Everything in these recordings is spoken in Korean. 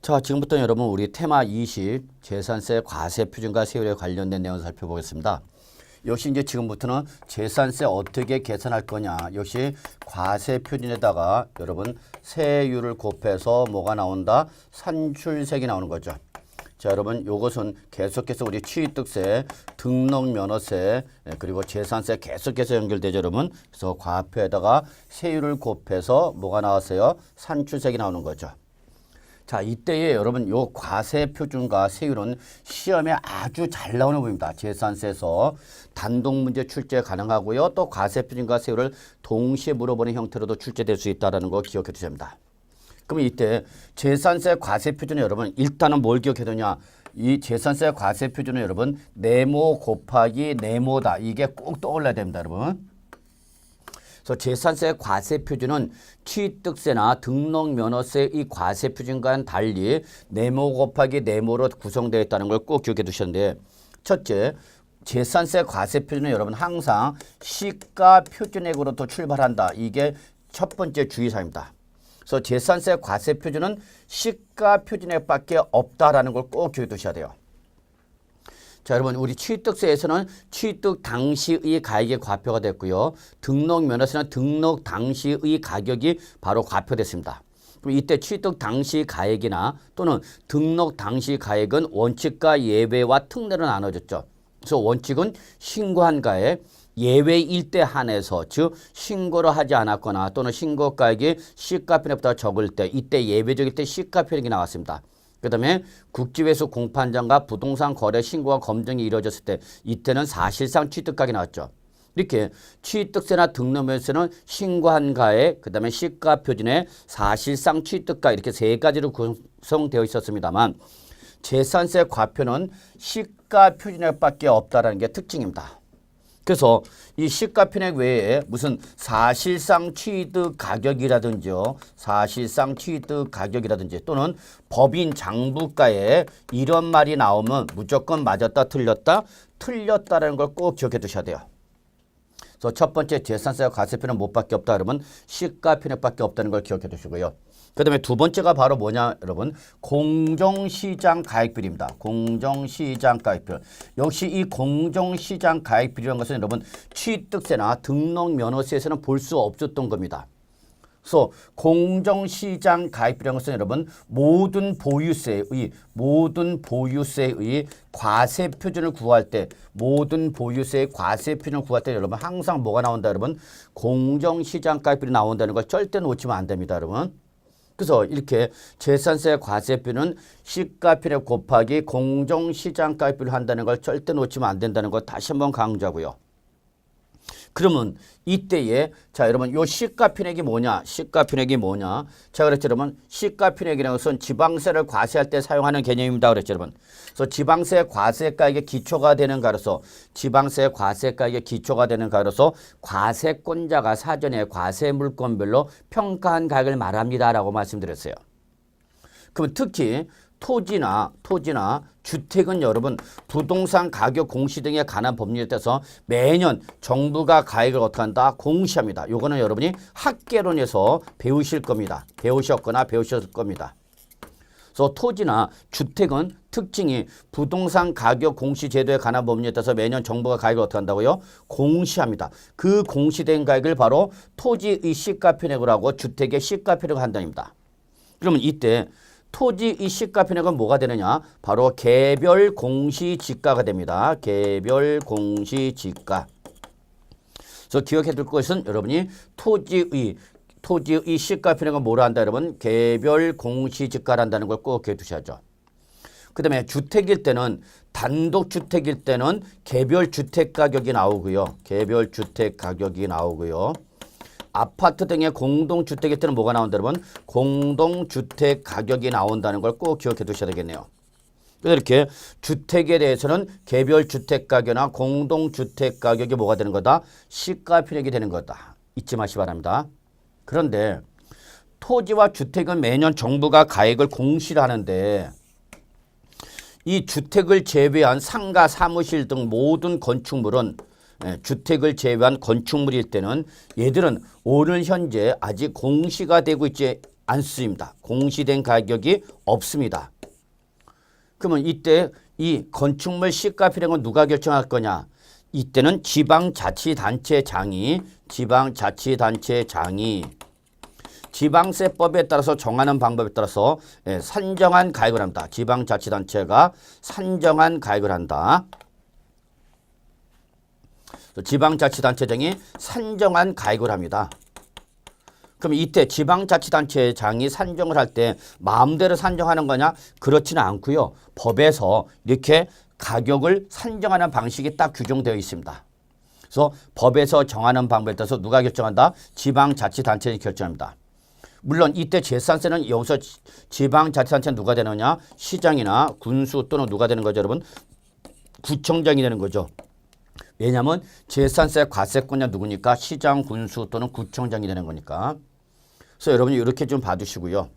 자, 지금부터 여러분 우리 테마 20 재산세 과세 표준과 세율에 관련된 내용을 살펴보겠습니다. 역시 이제 지금부터는 재산세 어떻게 계산할 거냐. 역시 과세 표준에다가 여러분 세율을 곱해서 뭐가 나온다? 산출세액이 나오는 거죠. 자, 여러분 요것은 계속해서 우리 취득세, 등록면허세, 그리고 재산세 계속해서 연결되죠, 여러분. 그래서 과표에다가 세율을 곱해서 뭐가 나왔어요? 산출세액이 나오는 거죠. 자, 이때에 여러분 요 과세 표준과 세율은 시험에 아주 잘 나오는 부분입니다. 재산세에서 단독 문제 출제 가능하고요. 또 과세 표준과 세율을 동시에 물어보는 형태로도 출제될 수 있다는 거 기억해 두셔야 합니다. 그럼 이때 재산세 과세 표준은 여러분 일단은 뭘 기억해야 되냐. 이 재산세 과세 표준은 여러분 네모 곱하기 네모다. 이게 꼭 떠올라야 됩니다, 여러분. 그래서 재산세 과세 표준은 취득세나 등록면허세 이 과세 표준과는 달리 네모 곱하기 네모로 구성되어 있다는 걸 꼭 기억해 두셨는데, 첫째, 재산세 과세 표준은 여러분 항상 시가 표준액으로부터 출발한다. 이게 첫 번째 주의사항입니다. 그래서 재산세 과세 표준은 시가 표준액밖에 없다라는 걸 꼭 기억해 두셔야 돼요. 자, 여러분 우리 취득세에서는 취득 당시의 가액이 과표가 됐고요. 등록면허세는 등록 당시의 가격이 바로 과표됐습니다. 그럼 이때 취득 당시 가액이나 또는 등록 당시 가액은 원칙과 예외와 특례로 나눠졌죠. 그래서 원칙은 신고한 가액, 예외일 때 한해서, 즉 신고를 하지 않았거나 또는 신고가액이 시가표준액보다 적을 때, 이때 예외적일 때 시가표준액이 나왔습니다. 그 다음에 국지회수 공판장과 부동산 거래 신고와 검증이 이루어졌을 때 이때는 사실상 취득가액이 나왔죠. 이렇게 취득세나 등록면세는 신고한 가액, 그 다음에 시가표준액, 사실상 취득가 이렇게 세 가지로 구성되어 있었습니다만 재산세 과표는 시가표준액밖에 없다는 게 특징입니다. 그래서 이 시가표준액 외에 무슨 사실상 취득 가격이라든지요, 사실상 취득 가격이라든지 또는 법인 장부가에 이런 말이 나오면 무조건 맞았다, 틀렸다, 틀렸다라는 걸 꼭 기억해 두셔야 돼요. 그래서 첫 번째 재산세 과세표는 못밖에 없다 그러면 시가표준액밖에 없다는 걸 기억해 두시고요. 그 다음에 두 번째가 바로 뭐냐, 여러분? 공정시장 가액비율입니다. 공정시장 가액비율. 역시 이 공정시장 가액비율이라는 것은 여러분 취득세나 등록면허세에서는 볼 수 없었던 겁니다. 그래서 공정시장 가액비율이라는 것은 여러분 모든 보유세의 과세 표준을 구할 때, 모든 보유세의 과세 표준을 구할 때 여러분 항상 뭐가 나온다, 여러분? 공정시장 가액비율이 나온다는 걸 절대 놓치면 안 됩니다, 여러분. 그래서 이렇게 재산세 과세표는 시가표준액 곱하기 공정시장가액비율을 한다는 걸 절대 놓치면 안 된다는 걸 다시 한번 강조하고요. 그러면 이때에 자, 여러분 요 시가표준액이 뭐냐? 시가표준액이 뭐냐? 제가 그랬죠, 여러분. 시가표준액이라는 것은 지방세를 과세할 때 사용하는 개념입니다. 그랬죠, 여러분. 그래서 지방세 과세가액의 기초가 되는 가로서, 지방세 과세가액의 기초가 되는 가로서 과세권자가 사전에 과세 물건별로 평가한 가액을 말합니다라고 말씀드렸어요. 그럼 특히 토지나 주택은 여러분 부동산 가격 공시 등에 관한 법률에 따라서 매년 정부가 가액을 어떻게 한다? 공시합니다. 요거는 여러분이 학개론에서 배우실 겁니다. 배우셨거나 배우셨을 겁니다. 그래서 토지나 주택은 특징이 부동산 가격 공시 제도에 관한 법률에 따라서 매년 정부가 가액을 어떻게 한다고요? 공시합니다. 그 공시된 가액을 바로 토지의 시가표준액으로 하고 주택의 시가표준액을 한다입니다. 그러면 이때 토지의 시가표준액은 뭐가 되느냐? 바로 개별 공시지가가 됩니다. 개별 공시지가. 그래서 기억해 둘 것은 여러분이 토지의 시가표준액은 뭐라 한다, 여러분? 개별 공시지가를 한다는 걸 꼭 기억해 두셔야죠. 그 다음에 주택일 때는, 단독주택일 때는 개별 주택 가격이 나오고요. 개별 주택 가격이 나오고요. 아파트 등의 공동주택일 때는 뭐가 나온다, 여러분? 공동주택 가격이 나온다는 걸 꼭 기억해 두셔야 되겠네요. 그래서 이렇게 주택에 대해서는 개별 주택 가격이나 공동주택 가격이 뭐가 되는 거다? 시가표준액이 되는 거다. 잊지 마시기 바랍니다. 그런데 토지와 주택은 매년 정부가 가액을 공시를 하는데 이 주택을 제외한 상가, 사무실 등 모든 건축물은 주택을 제외한 건축물일 때는 얘들은 오늘 현재 아직 공시가 되고 있지 안 쓰입니다. 공시된 가격이 없습니다. 그러면 이때 이 건축물 시가비용은 누가 결정할 거냐? 이때는 지방자치단체장이 지방세법에 따라서 정하는 방법에 따라서 산정한 가액을 합니다. 지방자치단체가 산정한 가액을 한다. 지방자치단체장이 산정한 가액을 합니다. 그럼 이때 지방자치단체장이 산정을 할 때 마음대로 산정하는 거냐? 그렇지는 않고요. 법에서 이렇게 가격을 산정하는 방식이 딱 규정되어 있습니다. 그래서 법에서 정하는 방법에 따라서 누가 결정한다? 지방자치단체장이 결정합니다. 물론 이때 재산세는 여기서 지방자치단체는 누가 되느냐? 시장이나 군수 또는 누가 되는 거죠, 여러분? 구청장이 되는 거죠. 왜냐하면 재산세 과세권자 누구니까? 시장, 군수 또는 구청장이 되는 거니까. 그래서 여러분이 이렇게 좀 봐주시고요.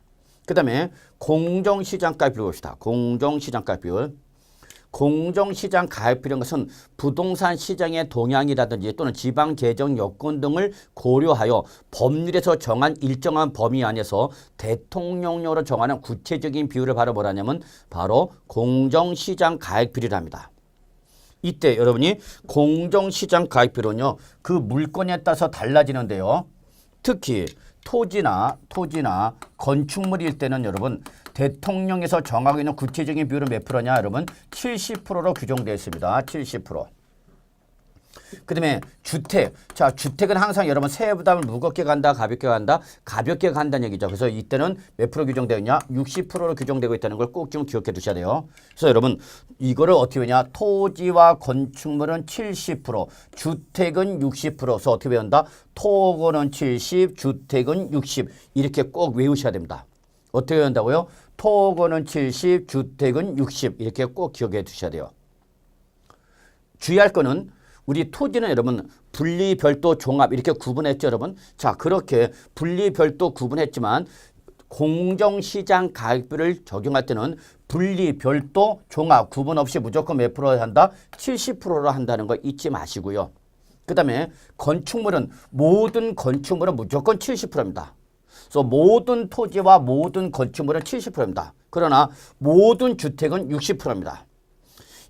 그 다음에 공정시장가액 비율 봅시다. 공정시장가액 비율. 공정시장 가액 비율인 것은 부동산 시장의 동향이라든지 또는 지방재정 여건 등을 고려하여 법률에서 정한 일정한 범위 안에서 대통령령으로 정하는 구체적인 비율을 바로 뭐라냐면 바로 공정시장 가액 비율이랍니다. 이때 여러분이 공정시장 가액 비율은요, 그 물건에 따라서 달라지는데요. 특히 토지나 건축물일 때는 여러분 대통령에서 정하고 있는 구체적인 비율은 몇 프로냐? 여러분 70%로 규정되어 있습니다. 70%. 그 다음에 주택. 자, 주택은 항상 여러분 세액 부담을 무겁게 간다, 가볍게 간다? 가볍게 간다는 얘기죠. 그래서 이때는 몇 프로 규정되어 있냐? 60%로 규정되고 있다는 걸 꼭 좀 기억해 두셔야 돼요. 그래서 여러분 이거를 어떻게 배우냐? 토지와 건축물은 70%, 주택은 60%. 그래서 어떻게 배운다? 토건은 70, 주택은 60. 이렇게 꼭 외우셔야 됩니다. 어떻게 외운다고요? 토건은 70, 주택은 60. 이렇게 꼭 기억해 두셔야 돼요. 주의할 거는 우리 토지는 여러분 분리, 별도, 종합 이렇게 구분했죠, 여러분. 자, 그렇게 분리, 별도 구분했지만 공정시장 가액비를 적용할 때는 분리, 별도, 종합 구분 없이 무조건 몇 프로 한다? 70%로 한다는 거 잊지 마시고요. 그 다음에 건축물은 모든 건축물은 무조건 70%입니다. 그래서 모든 토지와 모든 건축물은 70%입니다. 그러나 모든 주택은 60%입니다.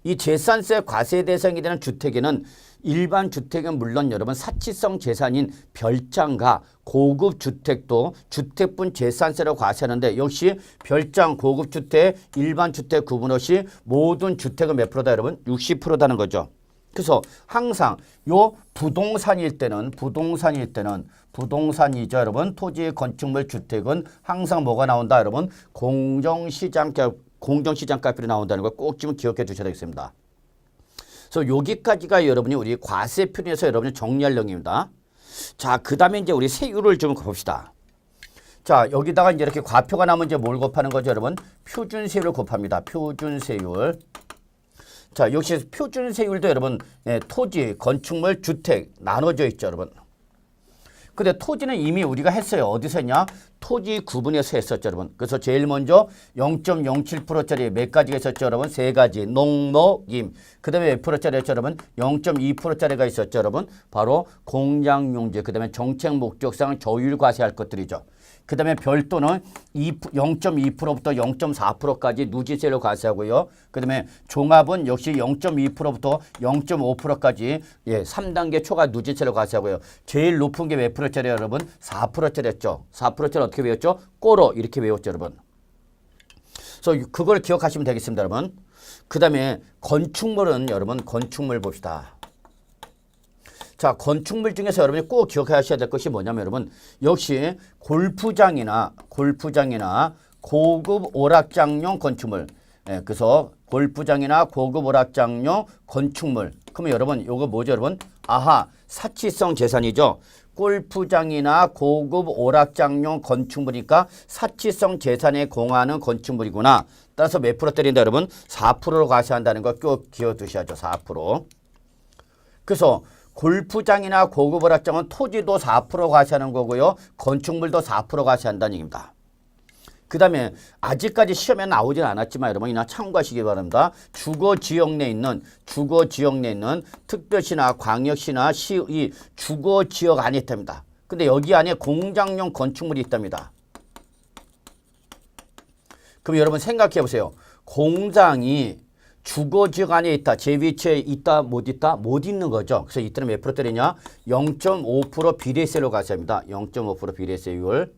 이 재산세 과세 대상이 되는 주택에는 일반 주택은 물론 여러분 사치성 재산인 별장과 고급 주택도 주택분 재산세로 과세하는데 역시 별장, 고급 주택, 일반 주택 구분 없이 모든 주택은 몇 프로다 여러분? 60%다는 거죠. 그래서 항상 요 부동산일 때는 부동산이죠 여러분. 토지, 건축물, 주택은 항상 뭐가 나온다 여러분? 공정시장가액이 나온다는 걸 꼭 좀 기억해 두셔야 되겠습니다. 그래서 여기까지가 여러분이 우리 과세 표준에서 여러분이 정리할 내용입니다. 자, 그 다음에 이제 우리 세율을 좀 봅시다. 자, 여기다가 이제 이렇게 과표가 나오면 이제 뭘 곱하는 거죠, 여러분? 표준세율을 곱합니다. 표준세율. 자, 역시 표준세율도 여러분, 토지, 건축물, 주택 나눠져 있죠, 여러분. 근데 토지는 이미 우리가 했어요. 어디서 했냐? 토지 구분에서 했었죠, 여러분. 그래서 제일 먼저 0.07%짜리 몇 가지가 있었죠, 여러분? 세 가지. 농목임. 그 다음에 몇 프로짜리였죠, 여러분? 0.2%짜리가 있었죠, 여러분? 바로 공장용지. 그 다음에 정책 목적상 저율 과세할 것들이죠. 그 다음에 별도는 0.2%부터 0.4%까지 누진세를 과세하고요. 그 다음에 종합은 역시 0.2%부터 0.5%까지 3단계 초과 누진세를 과세하고요. 제일 높은 게 몇 프로짜리예요, 여러분? 4%짜리였죠. 4%짜리 어떻게 외웠죠? 꼬로 이렇게 외웠죠, 여러분. 그래서 그걸 기억하시면 되겠습니다, 여러분. 그 다음에 건축물은 여러분 건축물 봅시다. 자, 건축물 중에서 여러분이 꼭 기억하셔야 될 것이 뭐냐면 여러분 역시 골프장이나 고급 오락장용 건축물. 그래서 골프장이나 고급 오락장용 건축물. 그러면 여러분 요거 뭐죠, 여러분? 아하, 사치성 재산이죠. 골프장이나 고급 오락장용 건축물이니까 사치성 재산에 공하는 건축물이구나. 따라서 몇 프로 때린다, 여러분? 4%로 과세한다는 거 꼭 기억 두셔야죠. 4%. 그래서 골프장이나 고급 오락장은 토지도 4% 과세하는 거고요. 건축물도 4% 과세한다는 얘기입니다. 그 다음에 아직까지 시험에 나오진 않았지만 여러분 이나 참고하시기 바랍니다. 주거지역 내에 있는 특별시나 광역시나 시의 주거지역 안에 있답니다. 근데 여기 안에 공장용 건축물이 있답니다. 그럼 여러분 생각해 보세요. 공장이 주거지역 안에 있다. 제 위치에 있다. 못 있다. 못 있는 거죠. 그래서 이때는 몇 프로 때리냐? 0.5% 비례세로 가셔야 합니다. 0.5% 비례세율.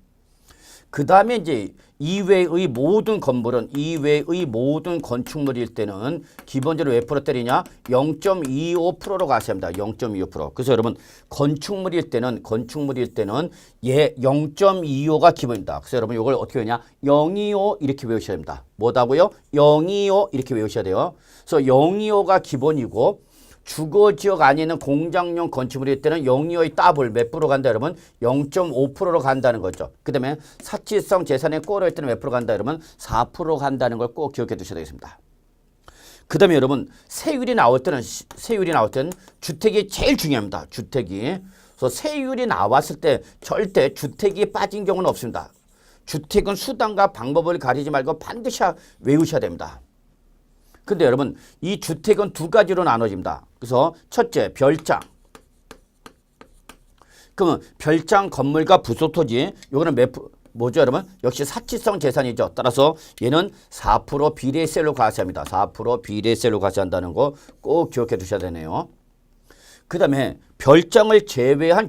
그 다음에 이제 이외의 모든 건물은 이외의 모든 건축물일 때는 기본적으로 몇 프로 때리냐? 0.25%로 가셔야 합니다. 0.25%. 그래서 여러분 건축물일 때는 예 0.25가 기본입니다. 그래서 여러분 이걸 어떻게 외우냐? 025 이렇게 외우셔야 됩니다. 뭐다고요? 025 이렇게 외우셔야 돼요. 그래서 025가 기본이고 주거지역 안에 있는 공장용 건축물일 때는 025의 더블 몇 프로 간다 여러분? 0.5%로 간다는 거죠. 그 다음에 사치성 재산의 꼬로일 때는 몇 프로 간다 여러분? 4% 간다는 걸 꼭 기억해 두셔야 되겠습니다. 그 다음에 여러분 세율이 나올 때는 주택이 제일 중요합니다. 주택이. 그래서 세율이 나왔을 때 절대 주택이 빠진 경우는 없습니다. 주택은 수단과 방법을 가리지 말고 반드시 외우셔야 됩니다. 근데 여러분 이 주택은 두 가지로 나눠집니다. 그래서 첫째 별장. 그러면 별장 건물과 부속토지 요거는 뭐죠 여러분? 역시 사치성 재산이죠. 따라서 얘는 4% 비례세로 과세합니다. 4% 비례세로 과세한다는 거 꼭 기억해 두셔야 되네요. 그 다음에 별장을 제외한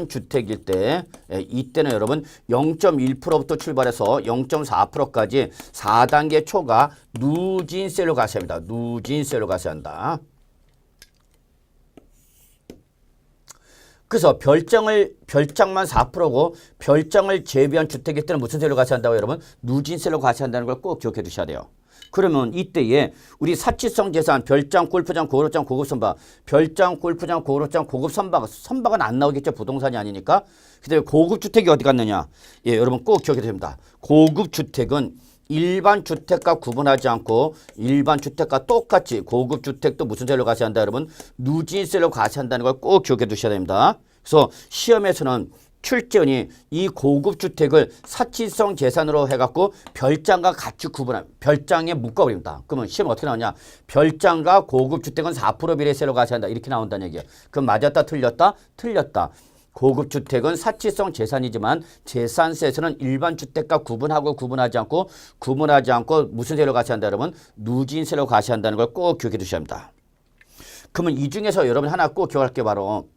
주택일 때 이때는 여러분 0.1%부터 출발해서 0.4%까지 4단계 초과 누진세로 가셔야 합니다. 누진세로 가셔야 한다. 그래서 별장만 4%고 별장을 제외한 주택일 때는 무슨 세로 과세한다고 여러분? 누진세로 과세한다는 걸 꼭 기억해 두셔야 돼요. 그러면 이때에 우리 사치성 재산 별장, 골프장, 고급장, 고급 선박 별장, 골프장, 고급장, 고급 선박은 안 나오겠죠. 부동산이 아니니까. 그다음에 고급 주택이 어디 갔느냐? 예, 여러분 꼭 기억해야 됩니다. 고급 주택은 일반 주택과 구분하지 않고 일반 주택과 똑같이 고급 주택도 무슨 세로 과세한다 여러분? 누진세로 과세한다는 걸 꼭 기억해 두셔야 됩니다. 그래서 시험에서는 출제원이 이 고급 주택을 사치성 재산으로 해갖고 별장과 같이 별장에 묶어버립니다. 그러면 시험 어떻게 나오냐? 별장과 고급 주택은 4% 비례세로 과세한다. 이렇게 나온다는 얘기예요. 그럼 맞았다 틀렸다? 틀렸다. 고급 주택은 사치성 재산이지만 재산세에서는 일반 주택과 구분하지 않고 무슨 세로 과세한다 여러분? 누진세로 과세한다는 걸 꼭 기억해 두셔야 합니다. 그러면 이 중에서 여러분 하나 꼭 기억할 게 바로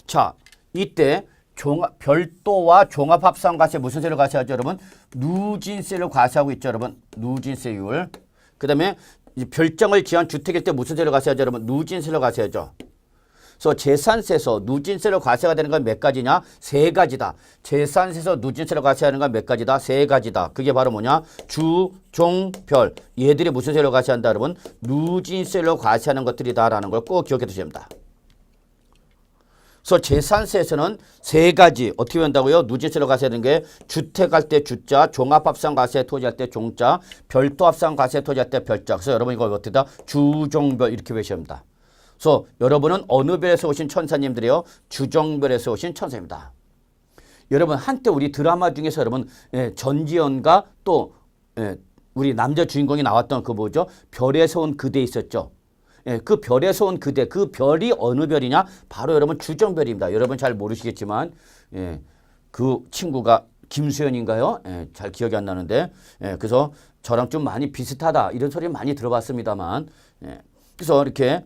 자 이때 별도와 종합합산과세 무슨 세로 과세하죠 여러분? 누진세로 과세하고 있죠 여러분? 누진세율. 그 다음에 별장을 지한 주택일 때 무슨 세로 과세하죠 여러분? 누진세로 과세하죠. 그래서 재산세에서 누진세로 과세가 되는 건 몇 가지냐? 세 가지다. 재산세에서 누진세로 과세하는 건 몇 가지다? 세 가지다. 그게 바로 뭐냐? 주, 종, 별. 얘들이 무슨 세로 과세한다 여러분? 누진세로 과세하는 것들이다라는 걸 꼭 기억해 두셔야 합니다. 그래서 재산세에서는 세 가지 어떻게 한다고요? 누진세로 과세하는 게 주택할 때 주자, 종합합산과세 토지할 때 종자, 별도합산과세 토지할 때 별자. 그래서 여러분 이거 어떻게다? 주종별 이렇게 외셔야 합니다. 그래서 여러분은 어느 별에서 오신 천사님들이요? 주종별에서 오신 천사입니다. 여러분 한때 우리 드라마 중에서 여러분 전지현과 또 우리 남자 주인공이 나왔던 그 뭐죠? 별에서 온 그대 있었죠. 그 별에서 온 그대, 그 별이 어느 별이냐? 바로 여러분 주종별입니다. 여러분 잘 모르시겠지만 그 친구가 김수현인가요? 잘 기억이 안 나는데 그래서 저랑 좀 많이 비슷하다 이런 소리 많이 들어봤습니다만 그래서 이렇게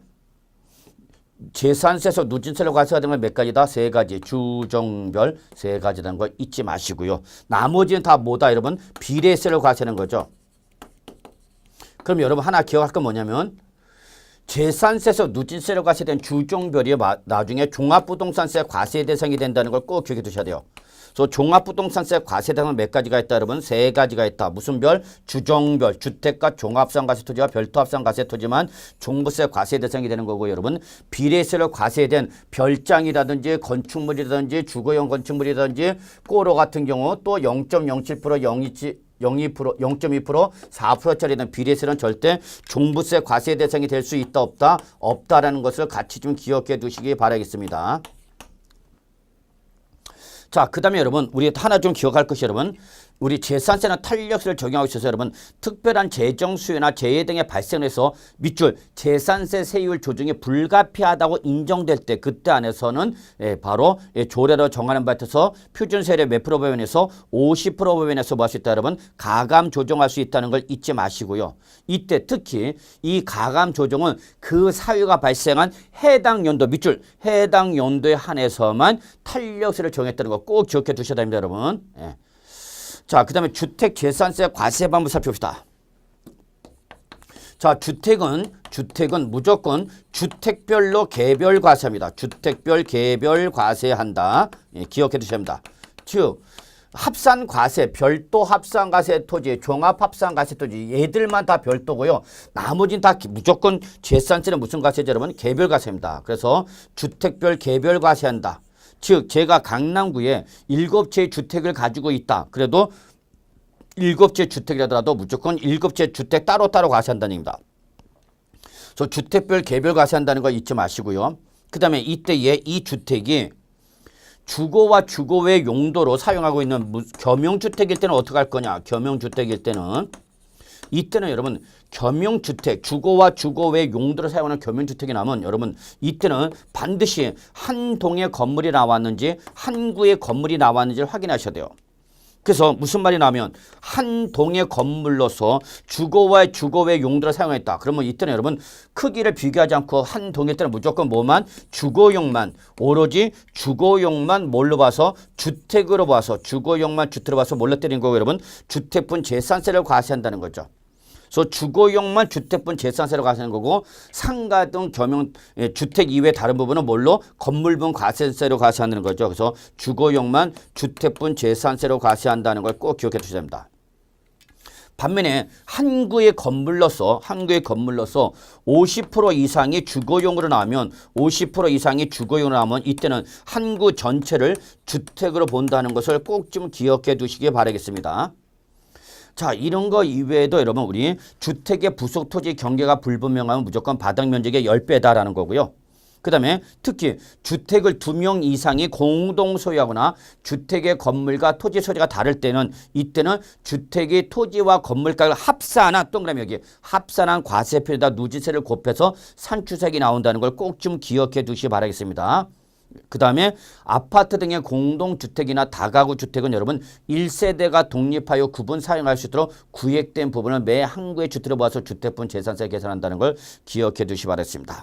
재산세에서 누진세로 과세하는 건 몇 가지다? 세 가지. 주종별 세 가지라는 거 잊지 마시고요. 나머지는 다 뭐다 여러분? 비례세로 과세하는 거죠. 그럼 여러분 하나 기억할 건 뭐냐면 재산세에서 누진세로 과세된 주종별이 나중에 종합부동산세 과세 대상이 된다는 걸 꼭 기억해 두셔야 돼요. 그래서 종합부동산세 과세 대상은 몇 가지가 있다 여러분? 세 가지가 있다. 무슨 별? 주종별. 주택과 종합상가세 토지와 별도합상가세 토지만 종부세 과세 대상이 되는 거고 여러분 비례세로 과세된 별장이라든지 건축물이라든지 주거용 건축물이라든지 꼬로 같은 경우 또 0.07% 0.2%, 4%짜리는 비례세는 절대 종부세 과세 대상이 될 수 있다 없다? 없다라는 것을 같이 좀 기억해 두시기 바라겠습니다. 자, 그 다음에 여러분 우리 하나 좀 기억할 것이 여러분 우리 재산세나 탄력세를 적용하고 있어서 여러분 특별한 재정 수요나 재해 등의 발생해서 밑줄 재산세 세율 조정이 불가피하다고 인정될 때 그때 안에서는 바로 조례로 정하는 바에 따라서 표준세율의 몇 프로 범위에서 50% 범위에서 뭐 할 수 있다 여러분 가감 조정할 수 있다는 걸 잊지 마시고요. 이때 특히 이 가감 조정은 그 사유가 발생한 해당 연도 밑줄 해당 연도에 한해서만 탄력세를 정했다는 거 꼭 기억해 두셔야 됩니다 여러분. 자, 그 다음에 주택재산세 과세 방법 살펴봅시다. 자, 주택은 무조건 주택별로 개별 과세합니다. 주택별 개별 과세한다. 기억해 두셔야 합니다. 즉 합산 과세, 별도 합산 과세 토지, 종합 합산 과세 토지 얘들만 다 별도고요. 나머지는 다 무조건 재산세는 무슨 과세죠 여러분? 개별 과세입니다. 그래서 주택별 개별 과세한다. 즉 제가 강남구에 7채의 주택을 가지고 있다. 그래도 7채 주택이라도 무조건 7채 주택 따로따로 과세한다는 얘기입니다. 그래서 주택별 개별 과세한다는 거 잊지 마시고요. 그 다음에 이때에 이 주택이 주거와 주거 외 용도로 사용하고 있는 겸용주택일 때는 어떻게 할 거냐. 겸용주택일 때는 이때는 여러분 겸용주택 주거와 주거 외 용도로 사용하는 겸용주택이 나면 여러분 이때는 반드시 한 동의 건물이 나왔는지 한 구의 건물이 나왔는지를 확인하셔야 돼요. 그래서 무슨 말이 나면 한 동의 건물로서 주거와 주거 외 용도로 사용했다. 그러면 이때는 여러분 크기를 비교하지 않고 한 동일 때는 무조건 뭐만 주거용만 오로지 주거용만 뭘로 봐서 주택으로 봐서 주거용만 주택으로 봐서 뭘로 때린 거고 여러분 주택분 재산세를 과세한다는 거죠. 그래서 주거용만 주택분 재산세로 과세하는 거고 상가 등 겸용 주택 이외 다른 부분은 뭘로 건물분 과세세로 과세한다는 거죠. 그래서 주거용만 주택분 재산세로 과세한다는 걸 꼭 기억해 두셔야 됩니다. 반면에 한 구의 건물로서 50% 이상이 주거용으로 나오면 50% 이상이 주거용으로 나오면 이때는 한 구 전체를 주택으로 본다는 것을 꼭 좀 기억해 두시기 바라겠습니다. 자, 이런 거 이외에도 여러분 우리 주택의 부속 토지 경계가 불분명하면 무조건 바닥 면적의 10배다라는 거고요. 그 다음에 특히 주택을 2명 이상이 공동 소유하거나 주택의 건물과 토지 소재가 다를 때는 이때는 주택의 토지와 건물가를 합산한 동그라미 여기 합산한 과세표에다 누진세를 곱해서 산출세액이 나온다는 걸 꼭 좀 기억해 두시기 바라겠습니다. 그 다음에 아파트 등의 공동주택이나 다가구 주택은 여러분 1세대가 독립하여 구분 사용할 수 있도록 구획된 부분을 매 한 구의 주택으로 모아서 주택분 재산세 계산한다는 걸 기억해 두시기 바랍니다.